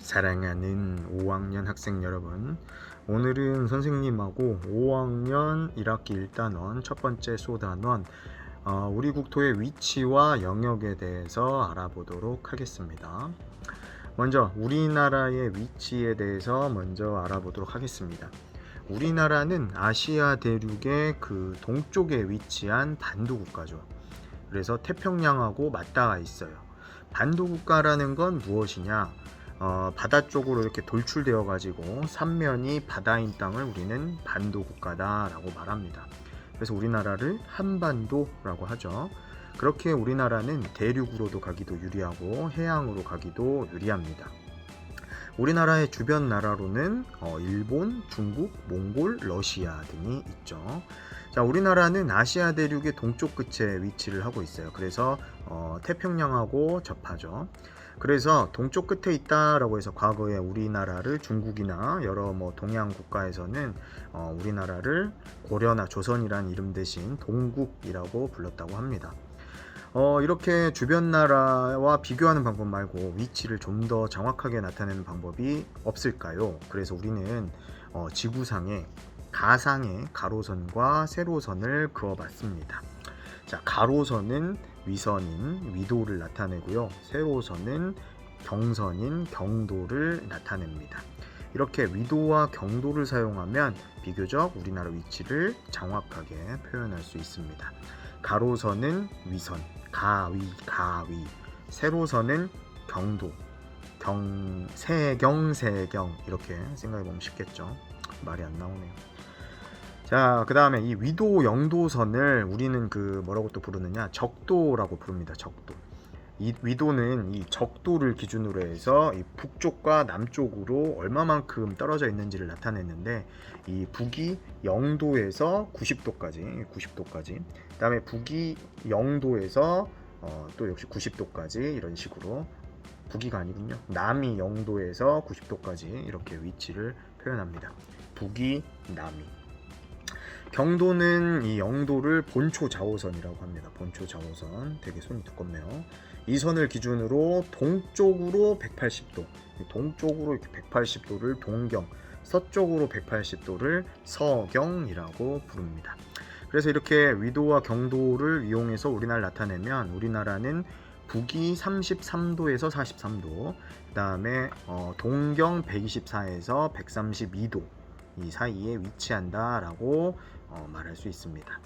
사랑하는 5학년 학생 여러분, 오늘은 선생님하고 5학년 1학기 1단원 첫 번째 소단원 우리 국토의 위치와 영역에 대해서 알아보도록 하겠습니다. 먼저 우리나라의 위치에 대해서 먼저 알아보도록 하겠습니다. 우리나라는 아시아 대륙의 그 동쪽에 위치한 반도 국가죠. 그래서 태평양하고 맞닿아 있어요. 반도 국가라는 건 무엇이냐? 바다 쪽으로 이렇게 돌출되어 가지고 삼면이 바다인 땅을 우리는 반도 국가다라고 말합니다. 그래서 우리나라를 한반도라고 하죠. 그렇게 우리나라는 대륙으로도 가기도 유리하고 해양으로 가기도 유리합니다. 우리나라의 주변 나라로는 일본, 중국, 몽골, 러시아 등이 있죠. 자, 우리나라는 아시아 대륙의 동쪽 끝에 위치를 하고 있어요. 그래서 태평양하고 접하죠. 그래서 동쪽 끝에 있다라고 해서 과거에 우리나라를 중국이나 여러 동양 국가에서는 우리나라를 고려나 조선이란 이름 대신 동국이라고 불렀다고 합니다. 이렇게 주변 나라와 비교하는 방법 말고 위치를 좀 더 정확하게 나타내는 방법이 없을까요? 그래서 우리는 지구상에 가상의 가로선과 세로선을 그어봤습니다. 자, 가로선은 위선인 위도를 나타내고요. 세로선은 경선인 경도를 나타냅니다. 이렇게 위도와 경도를 사용하면 비교적 우리나라 위치를 정확하게 표현할 수 있습니다. 가로선은 위선, 가위, 세로선은 경도, 세경 이렇게 생각해보면 쉽겠죠. 말이 안 나오네요. 자, 그 다음에 이 위도 영도선을 우리는 뭐라고 또 부르느냐, 적도라고 부릅니다. 적도. 이 위도는 이 적도를 기준으로 해서 이 북쪽과 남쪽으로 얼마만큼 떨어져 있는지를 나타냈는데, 이 북이 0도에서 90도까지, 그 다음에 북이 0도에서 또 역시 90도까지 이런 식으로, 북이가 아니군요. 남이 0도에서 90도까지 이렇게 위치를 표현합니다. 북이, 남이. 경도는 이 영도를 본초 좌우선이라고 합니다. 본초 좌우선, 되게 손이 두껍네요. 이 선을 기준으로 동쪽으로 180도, 동쪽으로 이렇게 180도를 동경, 서쪽으로 180도를 서경이라고 부릅니다. 그래서 이렇게 위도와 경도를 이용해서 우리나라를 나타내면 우리나라는 북이 33도에서 43도, 그 다음에 동경 124에서 132도 이 사이에 위치한다라고 말할 수 있습니다.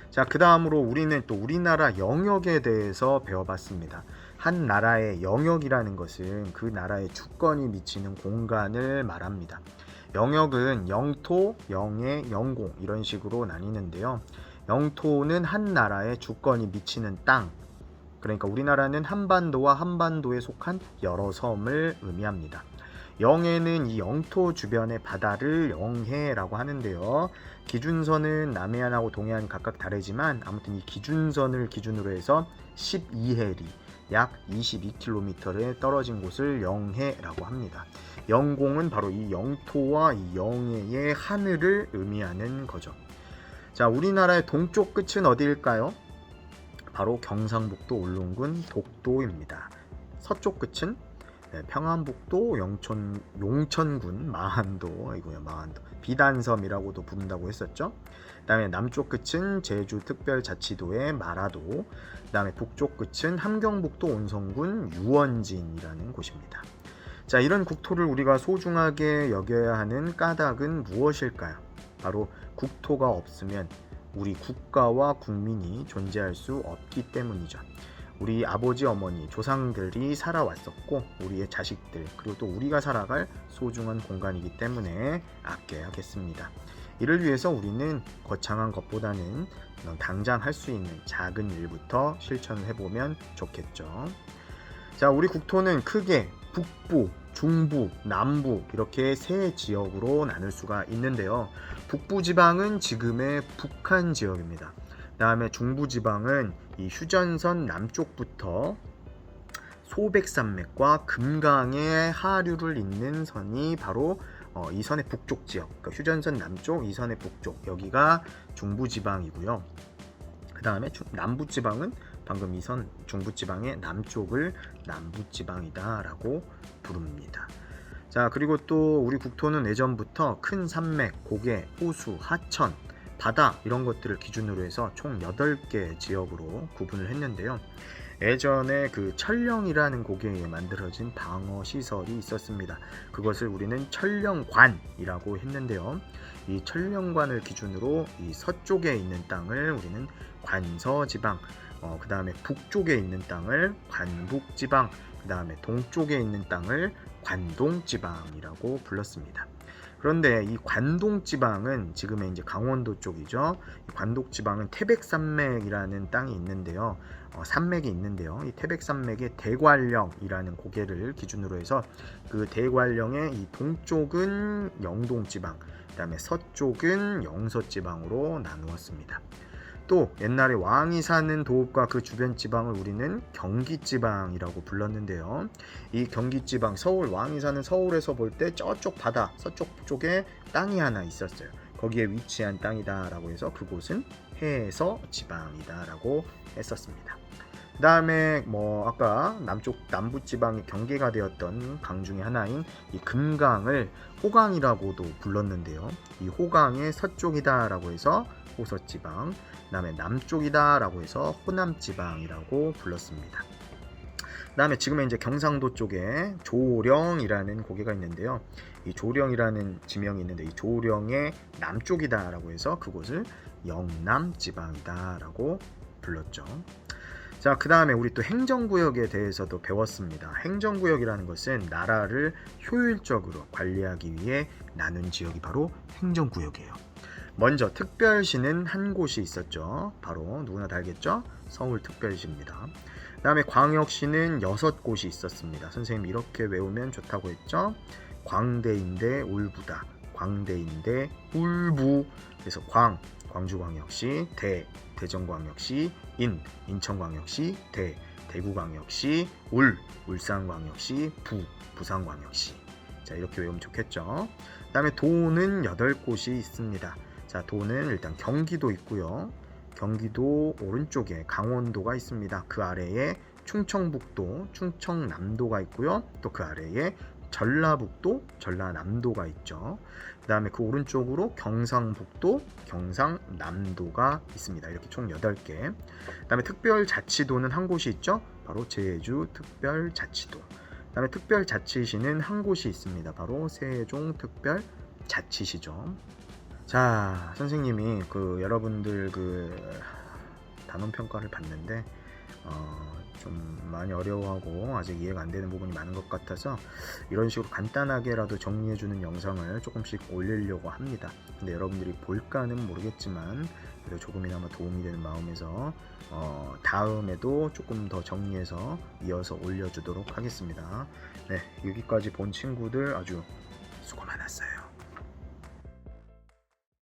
자, 그 다음으로 우리는 또 우리나라 영역에 대해서 배워봤습니다. 한 나라의 영역이라는 것은 그 나라의 주권이 미치는 공간을 말합니다. 영역은 영토, 영해, 영공 이런 식으로 나뉘는데요. 영토는 한 나라의 주권이 미치는 땅, 그러니까 우리나라는 한반도와 한반도에 속한 여러 섬을 의미합니다. 영해는 이 영토 주변의 바다를 영해라고 하는데요. 기준선은 남해안하고 동해안 각각 다르지만 아무튼 이 기준선을 기준으로 해서 12해리, 약 22km에 떨어진 곳을 영해라고 합니다. 영공은 바로 이 영토와 이 영해의 하늘을 의미하는 거죠. 자, 우리나라의 동쪽 끝은 어디일까요? 바로 경상북도 울릉군 독도입니다. 서쪽 끝은 평안북도 용천군 마한도, 비단섬이라고도 부른다고 했었죠. 그 다음에 남쪽 끝은 제주특별자치도의 마라도, 그 다음에 북쪽 끝은 함경북도 온성군 유원진이라는 곳입니다. 자, 이런 국토를 우리가 소중하게 여겨야 하는 까닭은 무엇일까요? 바로 국토가 없으면 우리 국가와 국민이 존재할 수 없기 때문이죠. 우리 아버지, 어머니, 조상들이 살아왔었고 우리의 자식들, 그리고 또 우리가 살아갈 소중한 공간이기 때문에 아껴야겠습니다. 이를 위해서 우리는 거창한 것보다는 당장 할 수 있는 작은 일부터 실천을 해보면 좋겠죠. 자, 우리 국토는 크게 북부, 중부, 남부 이렇게 세 지역으로 나눌 수가 있는데요. 북부지방은 지금의 북한 지역입니다. 그 다음에 중부지방은 이 휴전선 남쪽부터 소백산맥과 금강의 하류를 잇는 선이 바로 이 선의 북쪽 지역, 그러니까 휴전선 남쪽, 이 선의 북쪽, 여기가 중부지방이고요. 그 다음에 남부지방은 방금 이 선 중부지방의 남쪽을 남부지방이다 라고 부릅니다. 자, 그리고 또 우리 국토는 예전부터 큰 산맥, 고개, 호수, 하천, 바다 이런 것들을 기준으로 해서 총 8개 지역으로 구분을 했는데요. 예전에 그 천령이라는 고개에 만들어진 방어 시설이 있었습니다. 그것을 우리는 천령관이라고 했는데요. 이 천령관을 기준으로 이 서쪽에 있는 땅을 우리는 관서지방, 그 다음에 북쪽에 있는 땅을 관북지방, 그 다음에 동쪽에 있는 땅을 관동지방이라고 불렀습니다. 그런데 이 관동지방은 지금의 이제 강원도 쪽이죠. 관동지방은 태백산맥이라는 땅이 있는데요. 산맥이 있는데요. 이 태백산맥의 대관령이라는 고개를 기준으로 해서 그 대관령의 이 동쪽은 영동지방, 그다음에 서쪽은 영서지방으로 나누었습니다. 또 옛날에 왕이 사는 도읍과 그 주변 지방을 우리는 경기지방이라고 불렀는데요. 이 경기지방, 서울, 왕이 사는 서울에서 볼 때 저쪽 바다, 서쪽 쪽에 땅이 하나 있었어요. 거기에 위치한 땅이다라고 해서 그곳은 해서지방이다라고 했었습니다. 그 다음에 아까 남부 지방이 경계가 되었던 강 중에 하나인 이 금강을 호강이라고도 불렀는데요. 이 호강의 서쪽이다라고 해서 호서지방, 그 다음에 남쪽이다라고 해서 호남지방이라고 불렀습니다. 그 다음에 지금은 이제 경상도 쪽에 조령이라는 고개가 있는데요. 이 조령이라는 지명이 있는데 이 조령의 남쪽이다라고 해서 그곳을 영남지방이다라고 불렀죠. 자, 그 다음에 우리 또 행정구역에 대해서도 배웠습니다. 행정구역이라는 것은 나라를 효율적으로 관리하기 위해 나눈 지역이 바로 행정구역이에요. 먼저 특별시는 한 곳이 있었죠. 바로 누구나 다 알겠죠? 서울특별시입니다. 그 다음에 광역시는 6곳이 있었습니다. 선생님 이렇게 외우면 좋다고 했죠? 광대인대 울부다. 광대인대 울부. 그래서 광주광역시, 대전광역시, 인천광역시, 대구광역시, 울산광역시, 부산광역시. 자, 이렇게 외우면 좋겠죠? 그 다음에 도는 8곳이 있습니다. 자, 도는 일단 경기도 있고요. 경기도 오른쪽에 강원도가 있습니다. 그 아래에 충청북도, 충청남도가 있고요. 또 그 아래에 전라북도, 전라남도가 있죠. 그 다음에 그 오른쪽으로 경상북도, 경상남도가 있습니다. 이렇게 총 8개. 그 다음에 특별자치도는 한 곳이 있죠. 바로 제주특별자치도. 그 다음에 특별자치시는 한 곳이 있습니다. 바로 세종특별자치시죠. 자, 선생님이 여러분들 단원평가를 봤는데 좀 많이 어려워하고 아직 이해가 안 되는 부분이 많은 것 같아서 이런 식으로 간단하게라도 정리해주는 영상을 조금씩 올리려고 합니다. 근데 여러분들이 볼까는 모르겠지만 그래도 조금이나마 도움이 되는 마음에서 다음에도 조금 더 정리해서 이어서 올려주도록 하겠습니다. 네, 여기까지 본 친구들 아주 수고 많았어요.